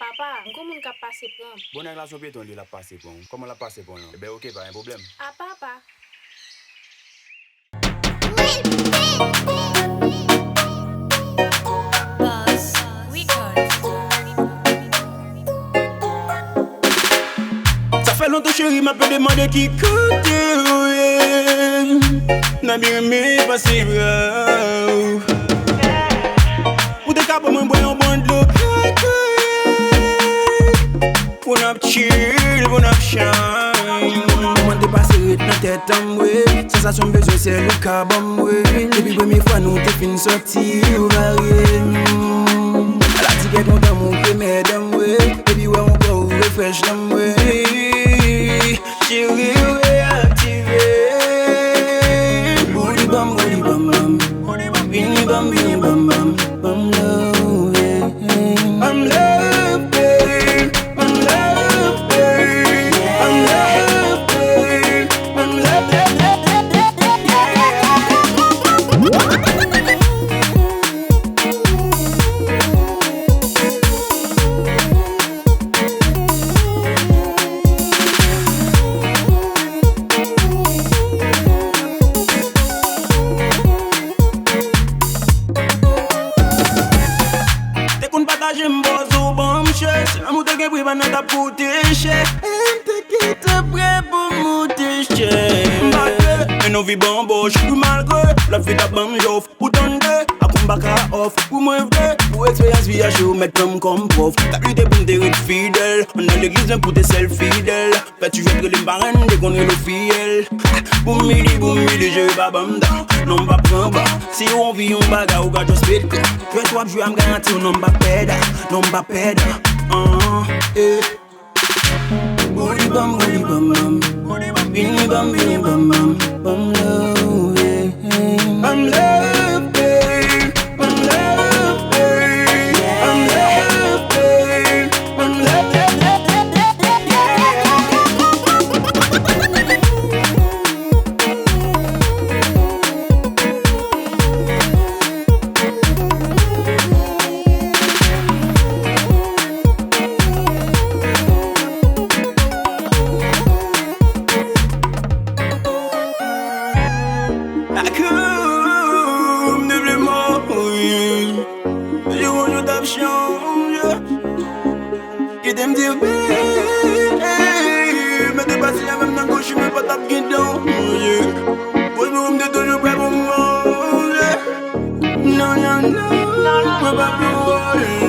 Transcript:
Papa, mwen kon moun ka pase pran. Bon nèg la son piéton li la passe pour. Comment la passe pour? Eh ben OK, pas un problème. Ah, papa. Ça fait longtemps chérie m'a pas demandé qui côté. N'a bien aimé passer pour des capes moi boire un bon de l'eau. Pour n'a chill, pour n'a shine. Moi dépasser dans tête en moi. Sensation besoin c'est le carbone moi. Depuis première fois nous te fin sortir varié. La tique content mon premier dans moi. Baby ouais on go refresh dans moi. Chérie réactivé. Booty bam bam. Bini bam bam bam love. I'm love babe. I'm love babe. I'm love babe. I'm love partager m'boz ou bon m'chè. C'est l'amour te gen pri pa nan ta pou te chè. M'te kite prêt pour monter chè. M'bate, mais non vi bamboche. Pou malgré, la vie ta bam jof. Pou tande, a koum baka off. Pou mwen vre, pou expérience vi a chou. Met comme prof. Ta lutte pou m'te rit fidèle. On a l'église même pour te sel fidèle. Fait tu joues les parents dès qu'on est le fiel. Pour midi, je pas bam da. Non pas prend bas. Si on vit on baga ou ga just speed. Fais toi jouer am garanti non pas peda. Non pas peda. Booty bam bam. Bini bam bam love. I'm love babe. I'm love babe. I'm love babe. I'm love et them dire mais t'es passé la même dans gauche, je me pas tape guidon. Pour nous, on est toujours prêt pour moi. Non, moi pas plus.